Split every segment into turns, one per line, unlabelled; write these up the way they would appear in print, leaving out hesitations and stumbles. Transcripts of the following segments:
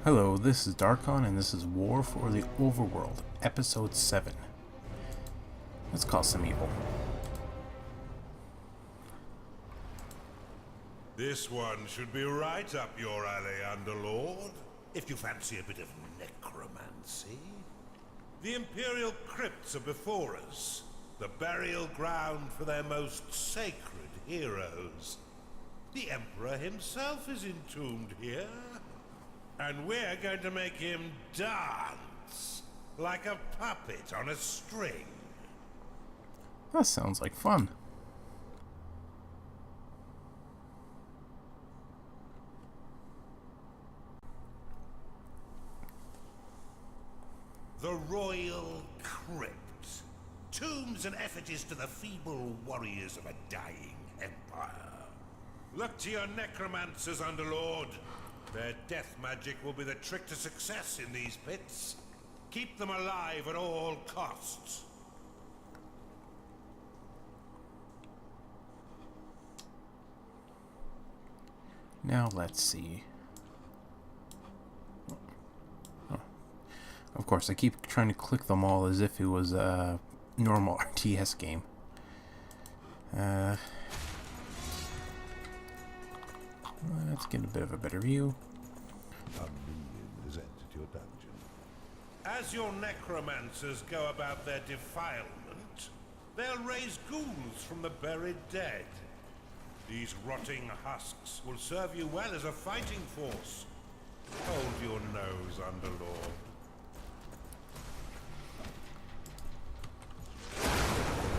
Hello, this is Darkon, and this is War for the Overworld, Episode 7. Let's cause some evil.
This one should be right up your alley, Underlord, if you fancy a bit of necromancy. The Imperial crypts are before us, the burial ground for their most sacred heroes. The Emperor himself is entombed here. And we're going to make him dance like a puppet on a string.
That sounds like fun.
The Royal Crypt. Tombs and effigies to the feeble warriors of a dying empire. Look to your necromancers, Underlord. Their death magic will be the trick to success in these pits. Keep them alive at all costs.
Now let's see. Oh. Of course, I keep trying to click them all as if it was a normal RTS game. Let's get a bit of a better view.
A minion has entered your dungeon. As your necromancers go about their defilement, they'll raise ghouls from the buried dead. These rotting husks will serve you well as a fighting force. Hold your nose, Underlord.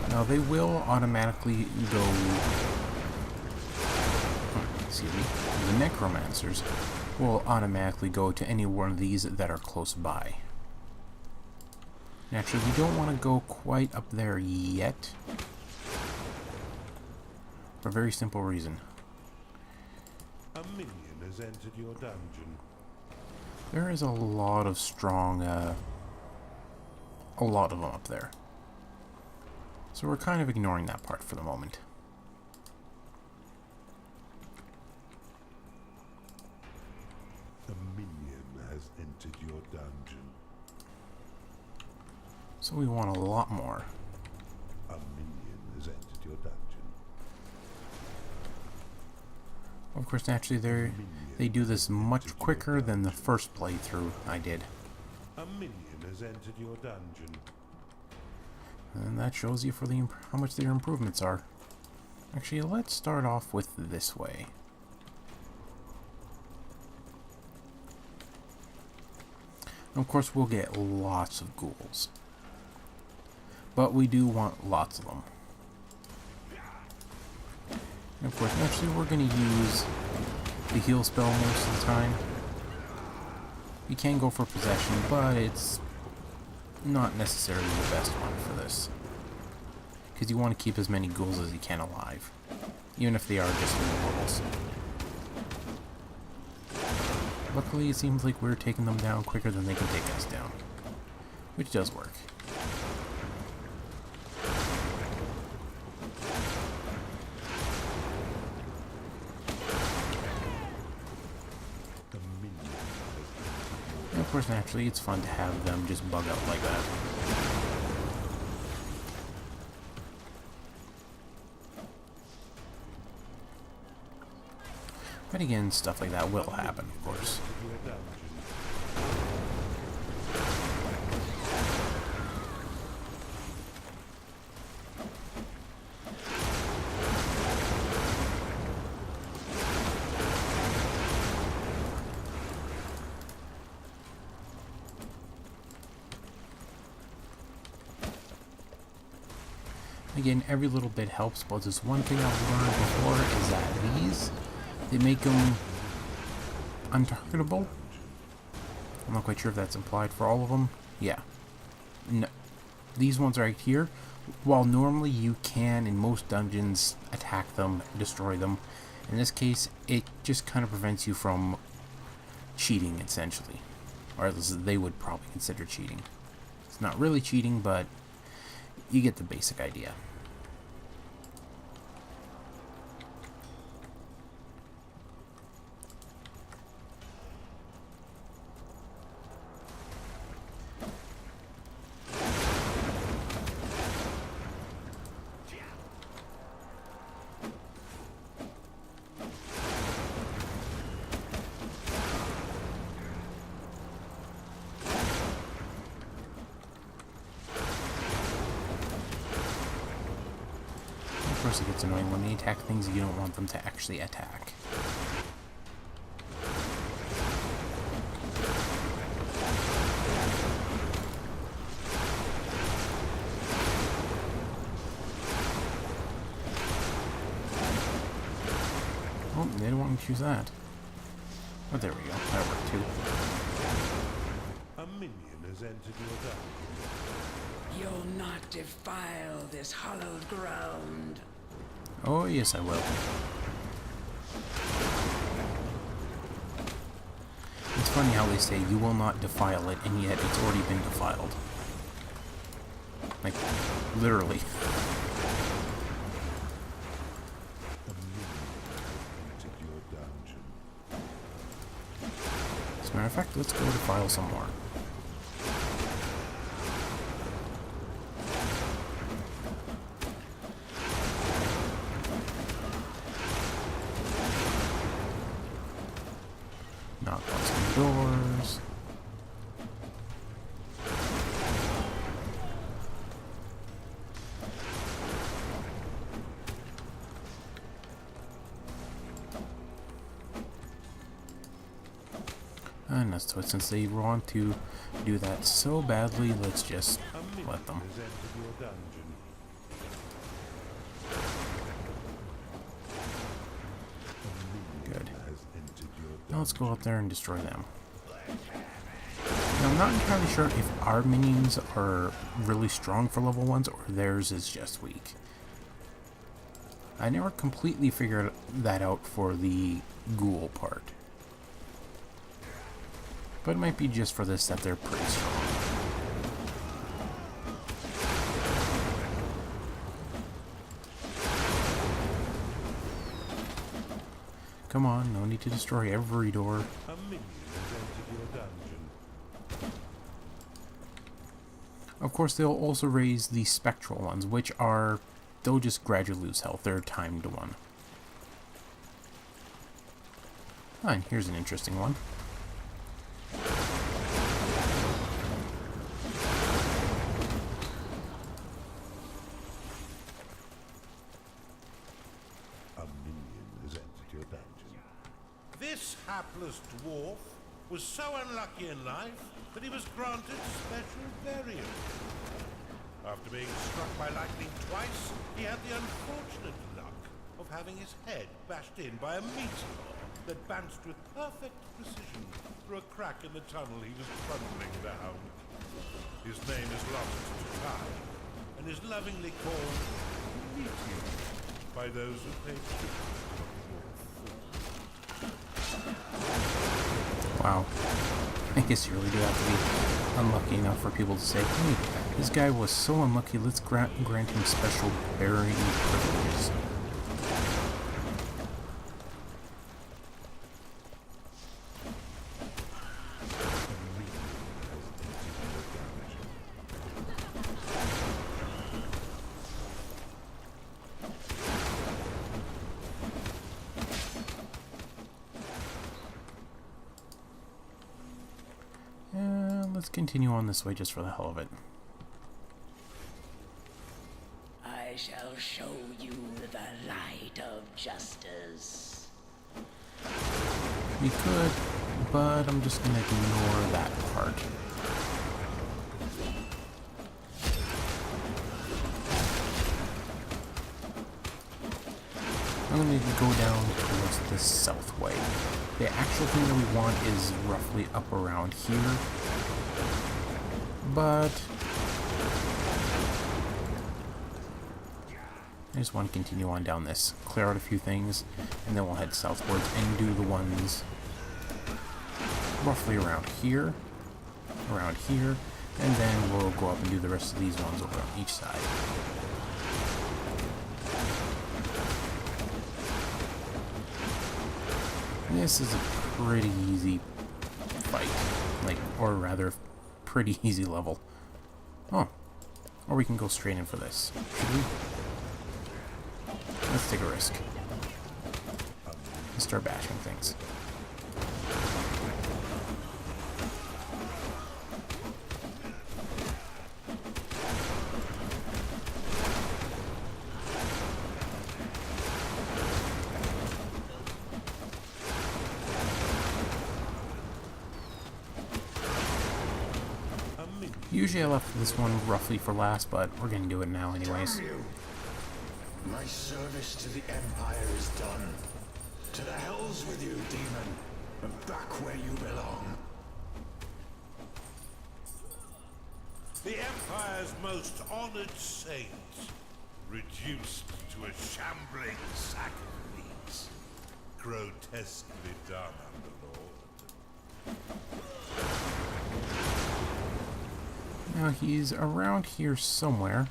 Now they will automatically go... Excuse me. The necromancers will automatically go to any one of these that are close by. Naturally, we don't want to go quite up there yet. For a very simple reason.
A minion has entered your dungeon.
There is a lot of strong, a lot of them up there. So we're kind of ignoring that part for the moment.
A minion has entered your dungeon.
So we want a lot more.
A minion has entered your dungeon.
Of course, naturally, they do this much quicker than the first playthrough I did.
A minion has entered your dungeon.
And that shows you for the how much their improvements are. Actually, let's start off with this way. Of course, we'll get lots of ghouls. But we do want lots of them. And of course, actually, we're going to use the heal spell most of the time. You can go for possession, but it's not necessarily the best one for this. Because you want to keep as many ghouls as you can alive. Even if they are just immortals. Luckily, it seems like we're taking them down quicker than they can take us down. Which does work. And of course, naturally, it's fun to have them just bug out like that. But again, stuff like that will happen, of course. Again, every little bit helps, but just one thing I've learned before is that these, they make them untargetable. I'm not quite sure if that's implied for all of them. Yeah. No. These ones right here, while normally you can, in most dungeons, attack them, destroy them, in this case, it just kind of prevents you from cheating, essentially. Or at least they would probably consider cheating. It's not really cheating, but you get the basic idea. course it gets annoying when they attack things you don't want them to actually attack. Oh, they didn't want me to choose that. Oh, there we go. That worked too.
A minion has entered your dungeon.
You'll not defile this hallowed ground.
Oh, yes, I will. It's funny how they say you will not defile it, and yet it's already been defiled. Like, literally.
A minion has entered your dungeon.
As a matter of fact, let's go defile some more. Knock on some doors. And that's what, since they want to do that so badly, let's just
A minion
let them.
has entered your dungeon. A minion
Good.
has entered your dungeon.
Now let's go out there and destroy them. Now, I'm not entirely sure if our minions are really strong for level 1s or theirs is just weak. I never completely figured that out for the ghoul part. But it might be just for this that they're pretty strong. Come on, no need to destroy every door.
A minion has entered your dungeon.
Of course, they'll also raise the spectral ones, which are... they'll just gradually lose health. They're a timed one. Ah, and here's an interesting one.
A minion has entered your dungeon. This hapless dwarf was so unlucky in life that he was granted special burial. After being struck by lightning twice, he had the unfortunate luck of having his head bashed in by a meteor that bounced with perfect precision through a crack in the tunnel he was trundling down. His name is lost to time and is lovingly called Meteor by those who pay tribute to the dwarf.
Wow. I guess you really do have to be unlucky enough for people to say, hey, this guy was so unlucky, let's grant him special burying privileges. Let's continue on this way just for the hell of it.
I shall show you the light of justice.
We could, but I'm just gonna ignore that part. I'm going to go down towards the south way. The actual thing that we want is roughly up around here. But I just want to continue on down this, clear out a few things, and then we'll head southwards and do the ones roughly around here, and then we'll go up and do the rest of these ones over on each side. This is a pretty easy fight, like, or rather, pretty easy level. Oh, or we can go straight in for this. Should we? Let's take a risk. Let's start bashing things. Usually I left this one roughly for last, but we're gonna do it now anyways.
Damn you! My service to the Empire is done. To the hells with you, demon, and back where you belong.
The Empire's most honored saint, reduced to a shambling sack of meat. Grotesquely done, Underlord.
Now he's around here somewhere.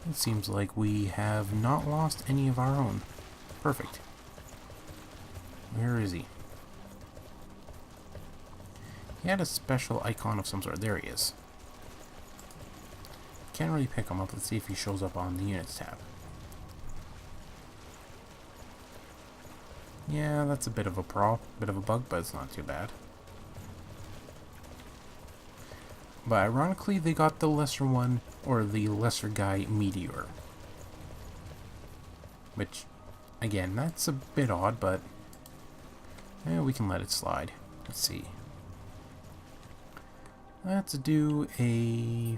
It seems like we have not lost any of our own. Perfect. Where is he? He had a special icon of some sort. There he is. Can't really pick him up. Let's see if he shows up on the Units tab. Yeah, that's a bit of a bug, but it's not too bad. But ironically, they got the lesser one, or the lesser guy, Meteor. Which, again, that's a bit odd, but we can let it slide. Let's see. Let's do a...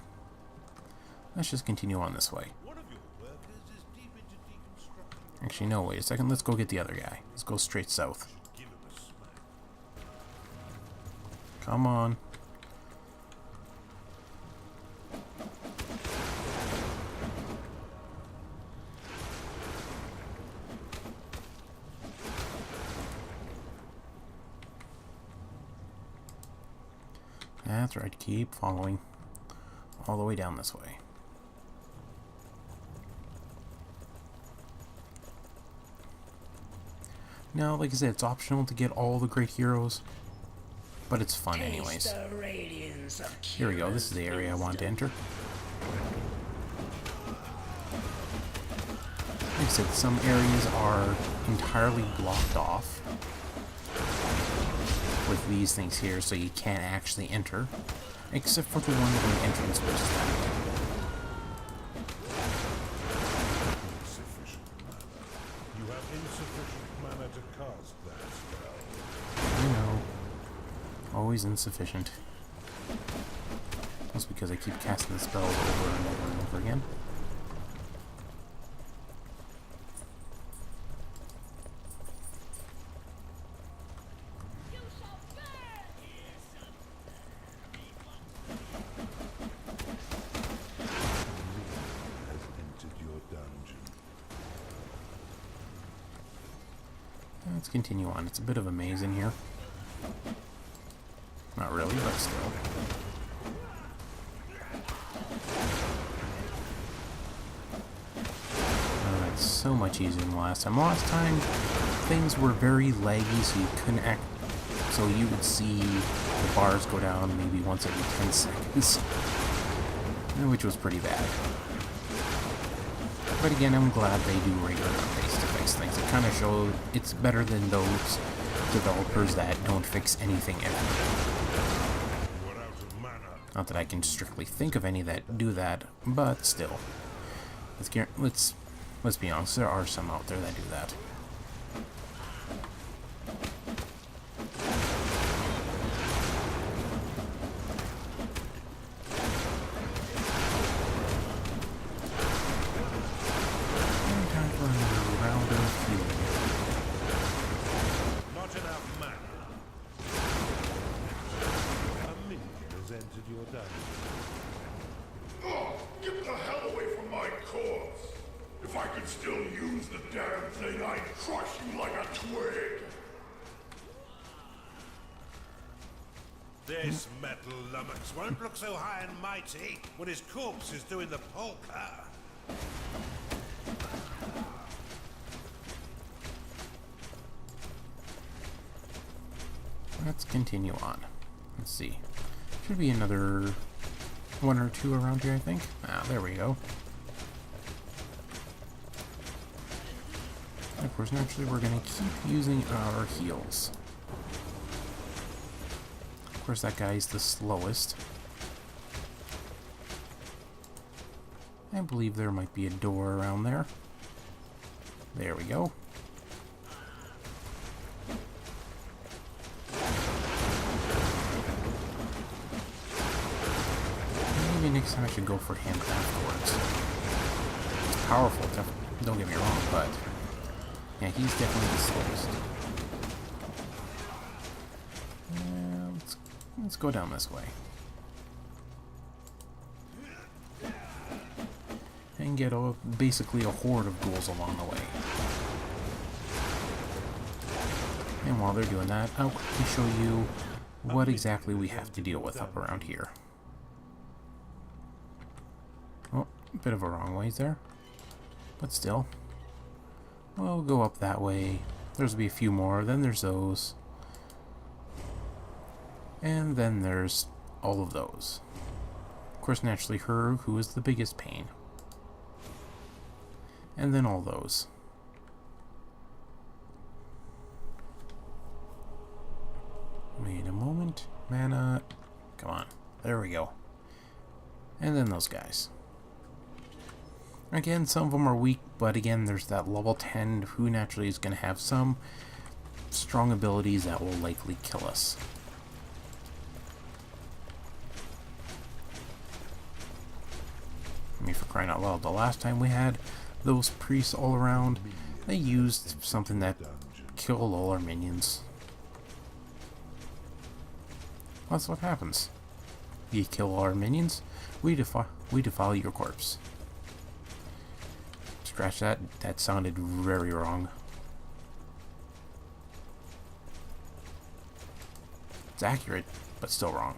Let's just continue on this way.
One of your workers is deep into deconstructing.
Actually, no, wait a second. Let's go get the other guy. Let's go straight south.
Give him a smack.
Come on. That's right, keep following all the way down this way. Now, like I said, it's optional to get all the great heroes, but it's fun anyways.
Taste the radiance of
Here we go, this is the area I want to enter. Like I said, some areas are entirely blocked off with these things here, so you can't actually enter, except for the one with the entrance, which is that.
Insufficient mana. You have insufficient mana to cast that spell.
I know. Always insufficient. That's because I keep casting the spells over and over and over again.
Has entered your dungeon.
Let's continue on. It's a bit of a maze in here. Not really, but still. It's so much easier than last time. Last time, things were very laggy, so you couldn't act. So you would see the bars go down maybe once every 10 seconds, which was pretty bad. But again, I'm glad they do regular updates to fix things. It kind of shows it's better than those developers that don't fix anything ever.
You are out of mana.
Not that I can strictly think of any that do that, but still. Let's be honest, there are some out there that do that. And time for another round of healing.
Not enough mana. A minion has entered your dungeon.
Oh, get the hell away from my corpse! If I could still use the damn thing, I'd crush you like a twig!
This metal lummox won't look so high and mighty when his corpse is doing the polka.
Let's continue on. Let's see. Should be another one or two around here, I think. Ah, there we go. And of course, naturally, we're going to keep using our heals. Of course, that guy's the slowest. I believe there might be a door around there. There we go. Next time I should go for him afterwards. He's powerful, don't get me wrong, but yeah, he's definitely the slowest. Let's go down this way. And get basically a horde of ghouls along the way. And while they're doing that, I'll quickly show you what exactly we have to deal with up around here. Oh, a bit of a wrong ways there. But still. We'll go up that way. There's be a few more. Then there's those. And then there's all of those. Of course, naturally her, who is the biggest pain. And then all those. Wait a moment. Mana. Come on. There we go. And then those guys. Again, some of them are weak, but again, there's that level 10 who naturally is going to have some strong abilities that will likely kill us. I mean, for crying out loud, the last time we had those priests all around, they used something that killed all our minions. That's what happens. You kill all our minions, we defile your corpse. Scratch that. That sounded very wrong. It's accurate, but still wrong.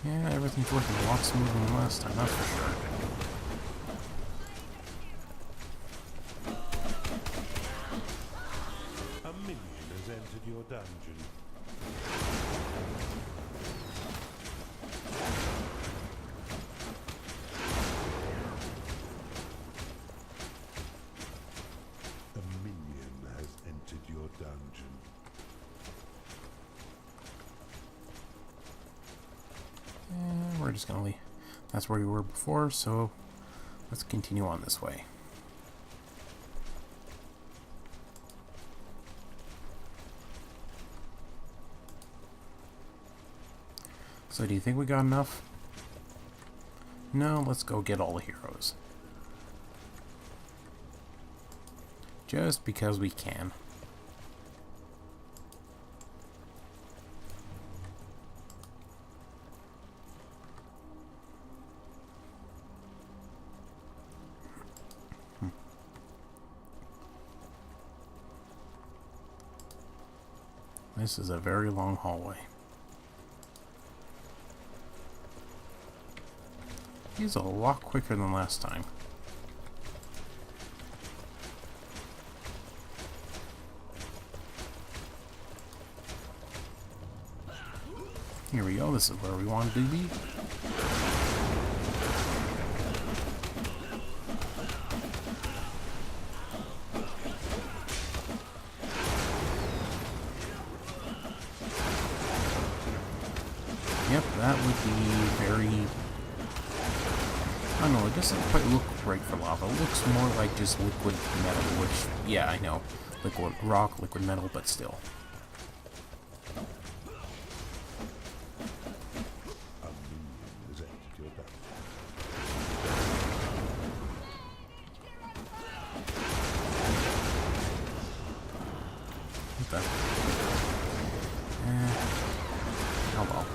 Yeah, everything's working a lot smoother than last time, that's for sure.
A minion has entered your dungeon. A minion has entered your dungeon.
And we're just gonna leave. That's where we were before, so let's continue on this way. So do you think we got enough? No, let's go get all the heroes. Just because we can. This is a very long hallway. He's a lot quicker than last time. Here we go, this is where we wanted to be. Yep, that would be very... I don't know, it doesn't quite look right for lava. It looks more like just liquid metal, which, yeah, I know. Liquid rock, liquid metal, but still.
A minion has entered your dungeon.
What the? Oh well.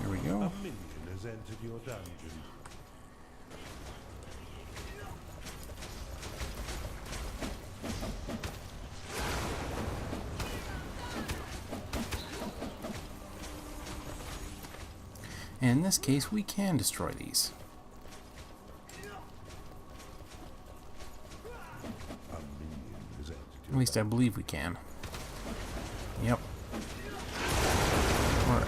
Here we
A
go.
minion has entered your dungeon.
And in this case, we can destroy these.
A minion has entered
At
your
least I believe we can. Yep. Alright.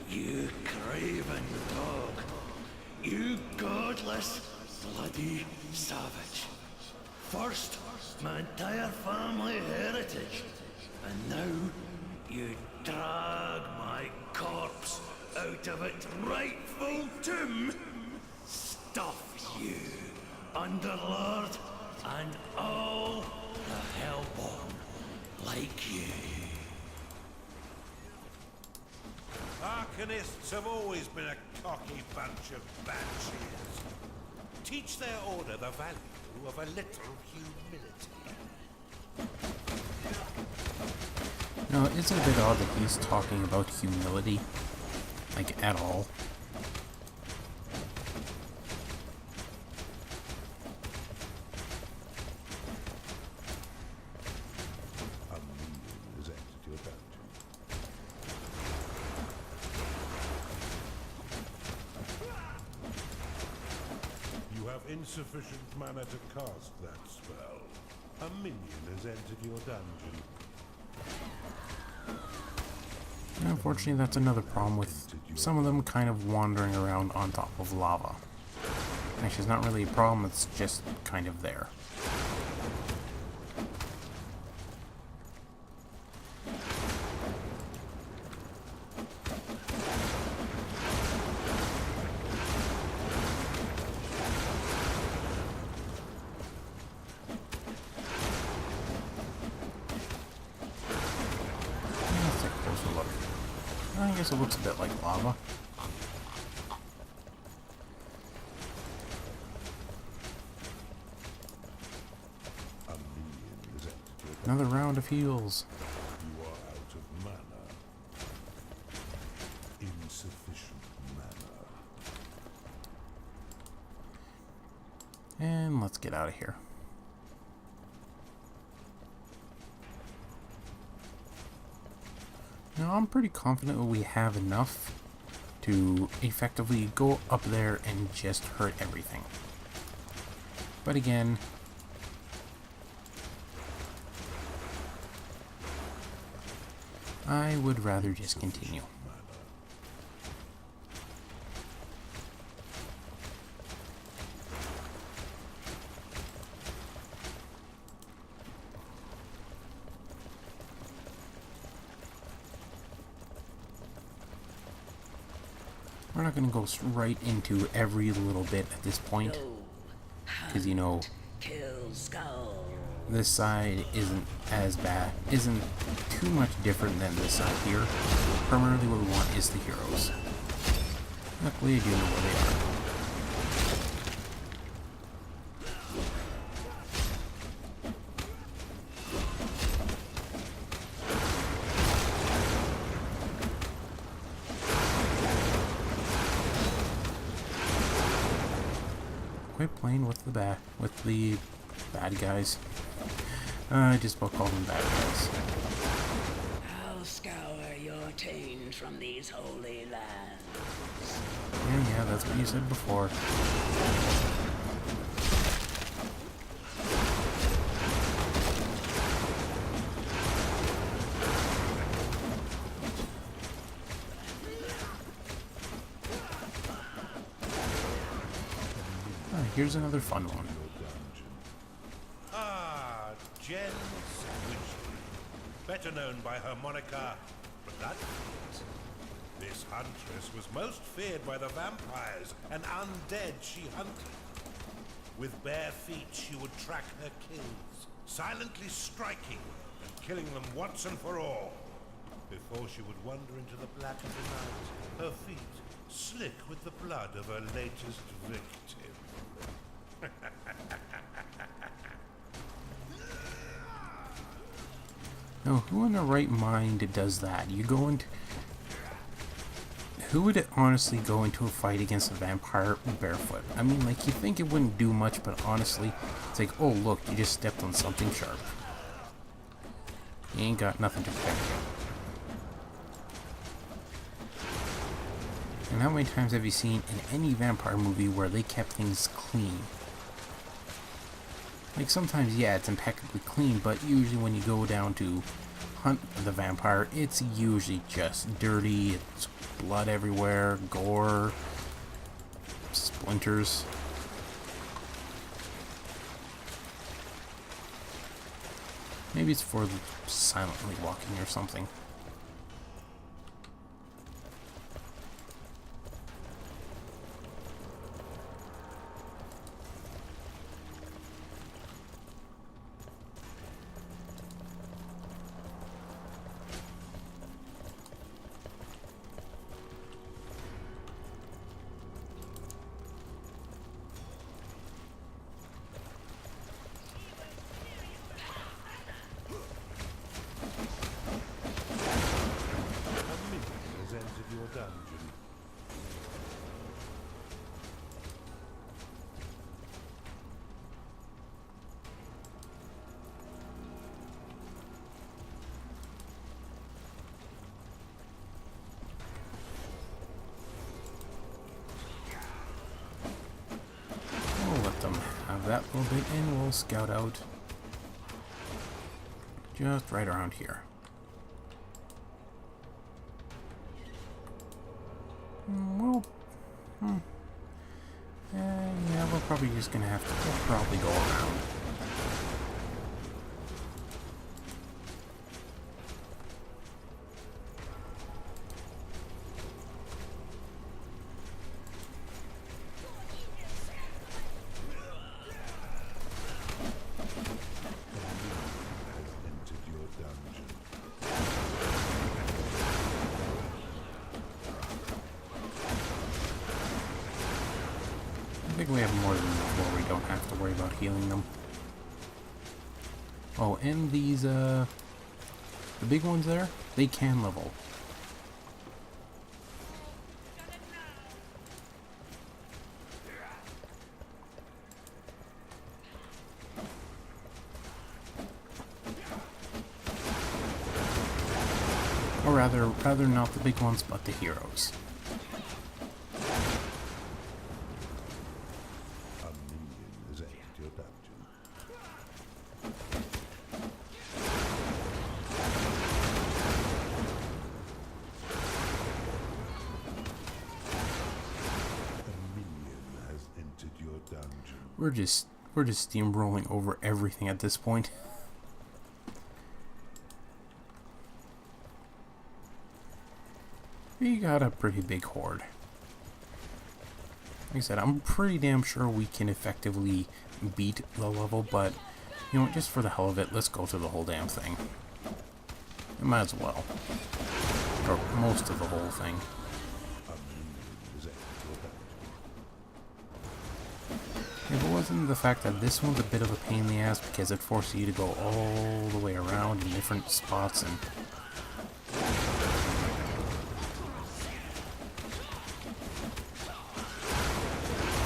You craven dog. You godless, bloody savage. First, my entire family heritage. And now, you drag my corpse out of its rightful tomb. Stuff you, Underlord, and all the Hellborn like you.
Arcanists have always been a cocky bunch of banshees. Teach their order the value of a little humility.
No, it's a bit odd that he's talking about humility. Like, at all.
You have insufficient mana to cast that spell. A minion has entered your dungeon.
Unfortunately, that's another problem with some of them kind of wandering around on top of lava. Actually, it's not really a problem, it's just kind of there. Let's take a closer look. I guess it looks a bit like lava.
A minion has entered your dungeon.
Another round of heals.
You are out of mana. Insufficient mana.
And let's get out of here. Now, I'm pretty confident that we have enough to effectively go up there and just hurt everything. But again, I would rather just continue. We're not going to go right into every little bit at this point, because you know,
Kill skull.
this side isn't as bad, isn't too much different than this side here. Primarily what we want is the heroes. Luckily I do know where they are. Quit playing with the bad guys. I just about call them bad guys.
I'll scour your taint from these holy lands.
Yeah, that's what you said before. Here's another fun one.
Ah, Jen Sandwich, better known by her moniker Bloodfeet. This huntress was most feared by the vampires and undead she hunted. With bare feet she would track her kills, silently striking and killing them once and for all. Before she would wander into the black of the night, her feet slick with the blood of her latest victim.
Now, who in their right mind does that? You go into... Who would honestly go into a fight against a vampire barefoot? I mean, like, you'd think it wouldn't do much, but honestly, it's like, oh, look, you just stepped on something sharp. You ain't got nothing to protect you. And how many times have you seen in any vampire movie where they kept things clean? Like, sometimes, yeah, it's impeccably clean, but usually when you go down to hunt the vampire, it's usually just dirty, it's blood everywhere, gore, splinters. Maybe it's for silently walking or something. We'll let them have that little bit and we'll scout out just right around here. Well, yeah, we're probably just gonna have to probably go around. I think we have more than enough where we don't have to worry about healing them. Oh, and these, the big ones there, they can level. Or rather not the big ones, but the heroes. We're just steamrolling over everything at this point. We got a pretty big horde. Like I said, I'm pretty damn sure we can effectively beat the level, but you know what, just for the hell of it, let's go through the whole damn thing. We might as well. Or most of the whole thing. If it wasn't the fact that this one's a bit of a pain in the ass because it forces you to go all the way around in different spots and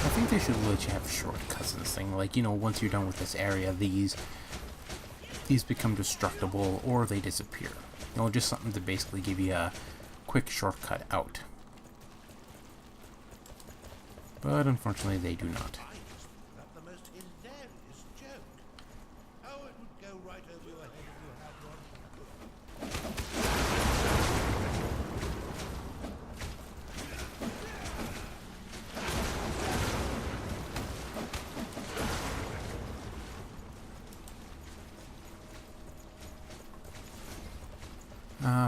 I think they should let you have shortcuts in this thing. Like, you know, once you're done with this area, these become destructible or they disappear. You know, just something to basically give you a quick shortcut out. But unfortunately, they do not.
The most hilarious joke. Oh, it would go right over your head if you had one.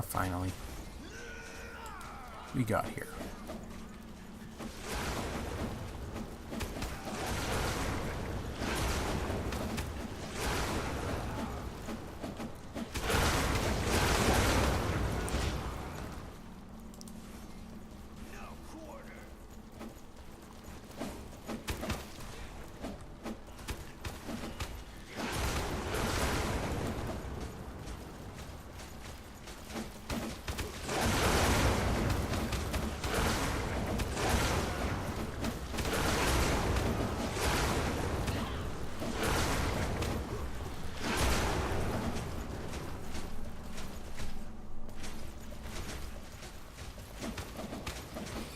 Finally. We got here.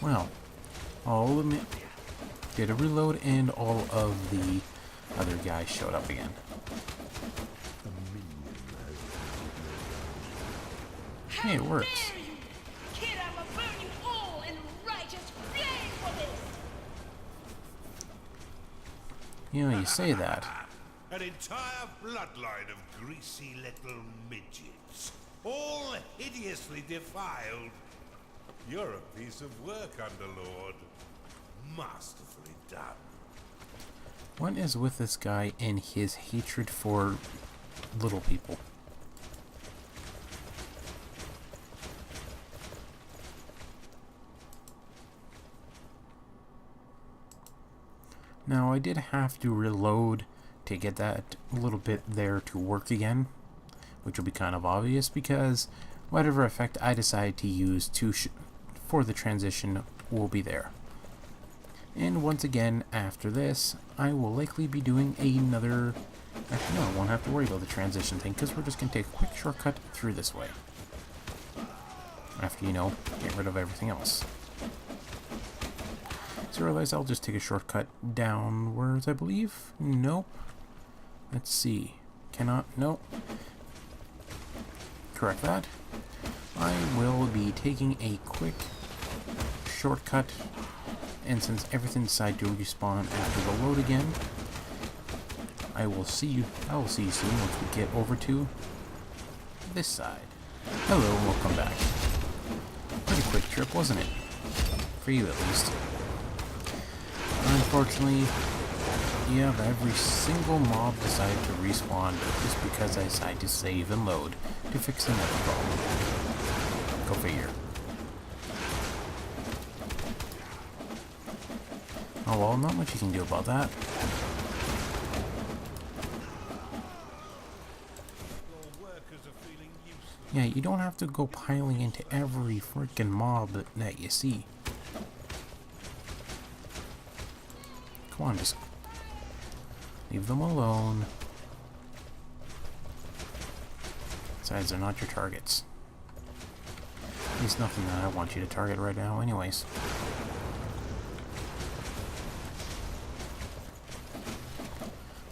Well, all of it did a reload and all of the other guys showed up again. Hey, it works.
Dare you? Kid, I'ma burn you all in righteous flame for this!
You know, you say that.
An entire bloodline of greasy little midgets, all hideously defiled. You're a piece of work, Underlord. Masterfully done.
What is with this guy and his hatred for little people? Now, I did have to reload to get that little bit there to work again, which will be kind of obvious because whatever effect I decide to use for the transition will be there. And once again, after this, I will likely be doing another... Actually, no, I won't have to worry about the transition thing because we're just going to take a quick shortcut through this way. After, you know, get rid of everything else. So I realize I'll just take a shortcut downwards, I believe. Nope. Let's see. Cannot. Nope. Correct that. I will be taking a quick shortcut, and since everything decided to respawn after the load again, I will see you soon once we get over to this side. Hello, and welcome back. Pretty quick trip, wasn't it? For you, at least. Unfortunately, yeah, every single mob decided to respawn just because I decided to save and load to fix another problem. Go figure. Oh well, not much you can do about that. Yeah, you don't have to go piling into every freaking mob that you see. Come on, just leave them alone. Besides, they're not your targets. At least nothing that I want you to target right now anyways.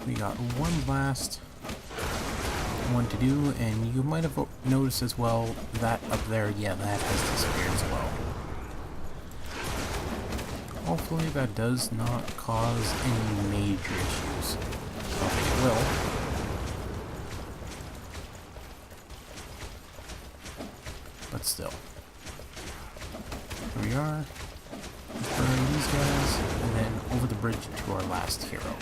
We got one last one to do, and you might have noticed as well that up there, yeah, that has disappeared as well. Hopefully that does not cause any major issues. I don't think it will. But still. Here we are. Burning these guys, and then over the bridge to our last hero.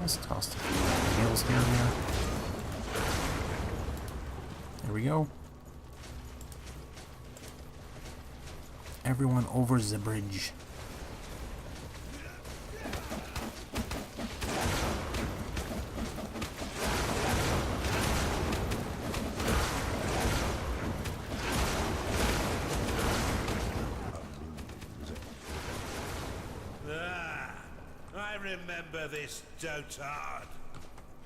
Let's toss a few nails here and there. There we go. Everyone over the bridge.
I remember this dotard.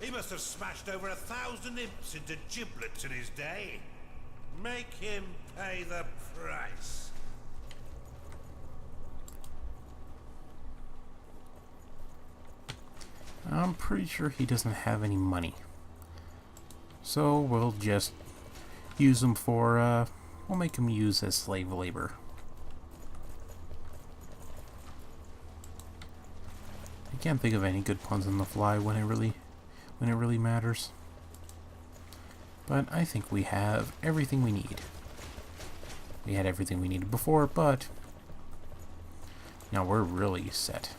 He must have smashed over 1,000 imps into giblets in his day. Make him pay the price.
I'm pretty sure he doesn't have any money. So we'll just use him for, we'll make him use as slave labor. I can't think of any good puns on the fly when it really matters. But I think we have everything we need. We had everything we needed before, but now we're really set.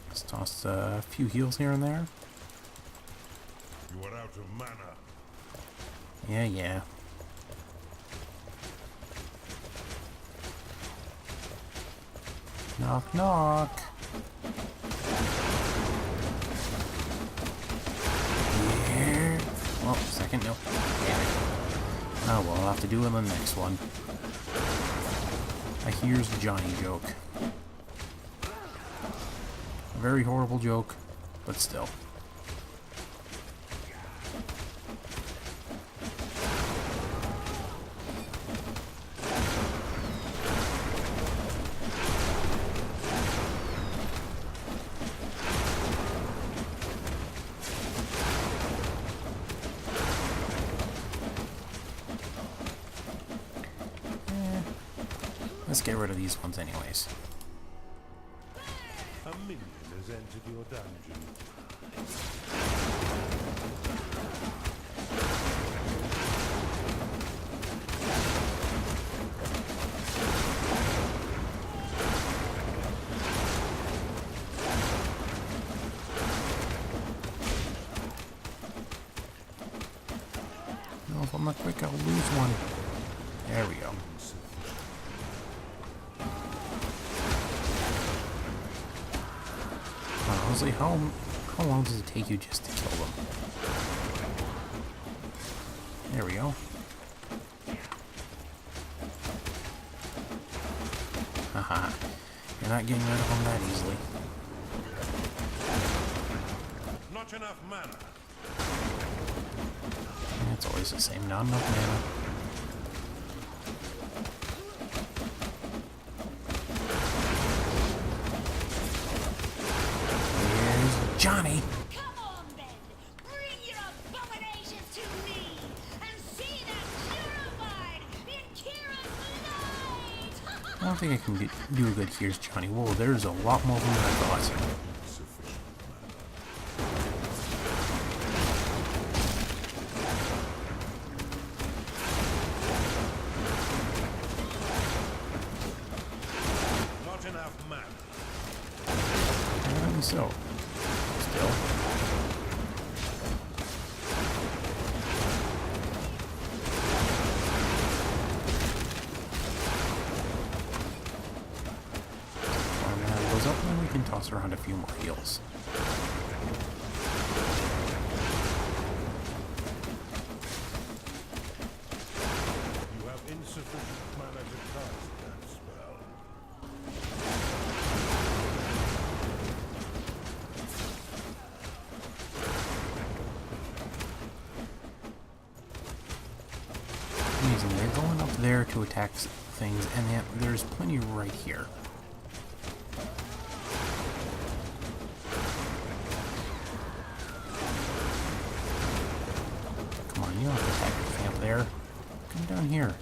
Let's toss a few heals here and there.
You are out of mana.
Yeah. Knock, knock. Yeah. Oh, second, nope. Damn it. Oh, well, I'll have to do it on the next one. Here's the Johnny joke. A very horrible joke, but still. Let's get rid of these ones anyways.
A minion has entered your dungeon.
No, if I'm not quick, I'll lose one. There we go. Honestly, how long does it take you just to kill them? There we go. Haha. You're not getting rid of them that easily.
Not enough mana.
It's always the same, not enough mana. Here's Johnny!
Come on, then! Bring your abominations to me! And see them purified in Kira's light!
I don't think I can do a good Here's Johnny. Whoa, there's a lot more than I thought.
Not enough mana.
Apparently so. Still. When that goes up, then we can toss around a few more heals.
You have insufficient mana to cast that spell.
Amazing. They're going up there to attack things, and yet there's plenty right here. Come on, you don't have to attack the thing up there. Come down here.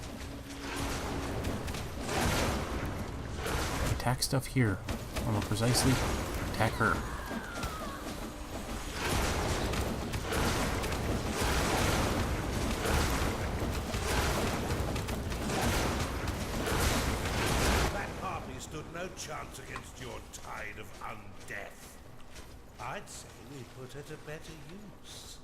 Attack stuff here. Or more precisely, attack her.
That harpy stood no chance against your tide of undeath. I'd say we put her to better use.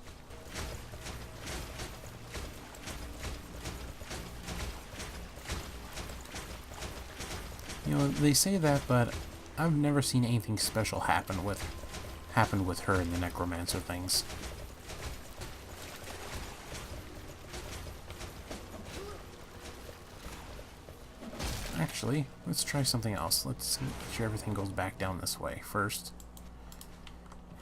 You know, they say that, but I've never seen anything special happen with her in the necromancer things. Actually, let's try something else. Let's make sure everything goes back down this way first.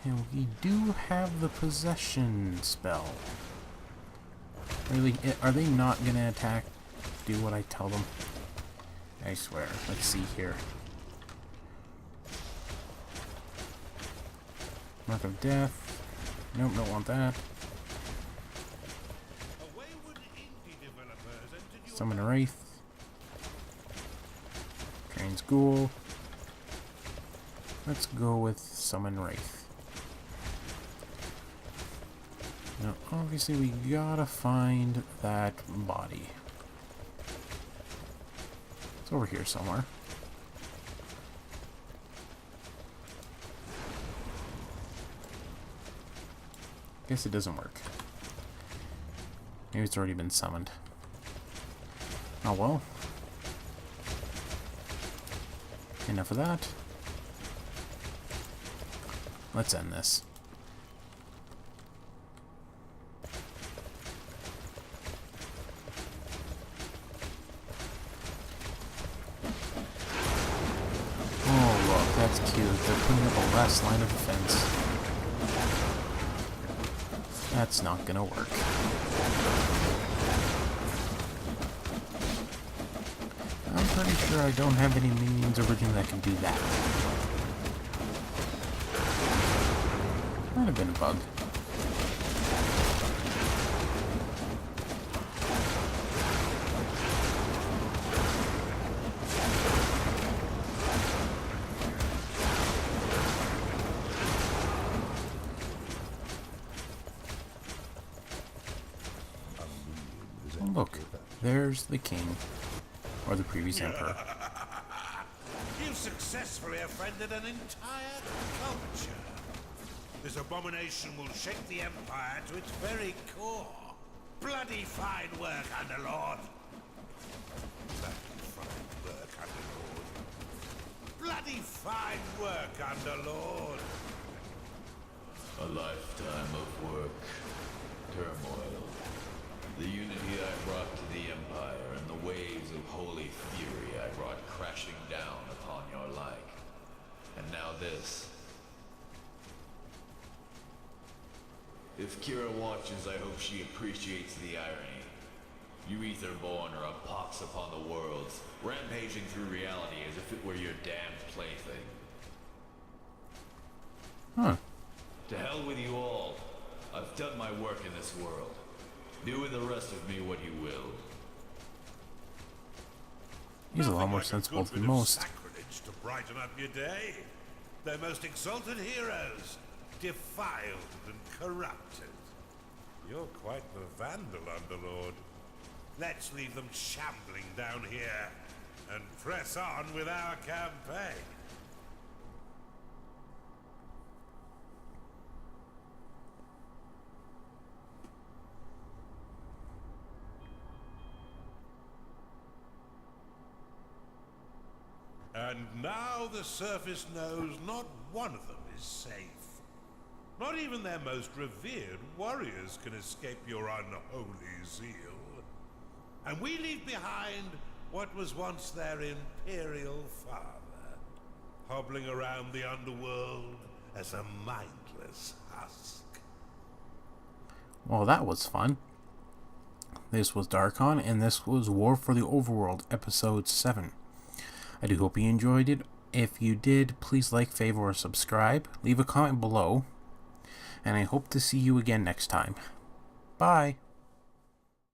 And we do have the possession spell. Really, are they not gonna attack? Do what I tell them? I swear. Let's see here. Mark of Death. Nope, don't want that.
A wayward indie developer has entered your
Summon a Wraith. Trains Ghoul. Let's go with Summon Wraith. Now, obviously, we gotta find that body. It's over here somewhere. Guess it doesn't work. Maybe it's already been summoned. Oh well. Enough of that. Let's end this. Oh look, that's cute. They're putting up a last line of defense. That's not gonna work. I'm pretty sure I don't have any minions originally that can do that. Might have been a bug. look, there's the king, or the previous emperor.
You've successfully offended an entire culture. This abomination will shake the Empire to its very core. Bloody fine work, Underlord. Bloody fine work, Underlord. Bloody fine work, Underlord.
A lifetime of work, turmoil, the unity I brought to the Empire, and the waves of holy fury I brought crashing down upon your like. And now this. If Kira watches, I hope she appreciates the irony. You Etherborn are a pox upon the worlds, rampaging through reality as if it were your damned plaything.
Huh.
To hell with you all. I've done my work in this world. Do with the rest of me what you will.
He's a lot
Nothing
more
like
sensible
good
than
bit of
most.
sacrilege to brighten up your day. Their most exalted heroes, defiled and corrupted. You're quite the vandal, Underlord. Let's leave them shambling down here and press on with our campaign. And now the surface knows not one of them is safe. Not even their most revered warriors can escape your unholy zeal. And we leave behind what was once their imperial father, hobbling around the underworld as a mindless husk.
Well, that was fun. This was Darkon, and this was War for the Overworld, Episode 7. I do hope you enjoyed it. If you did, please like, favor, or subscribe. Leave a comment below. And I hope to see you again next time. Bye.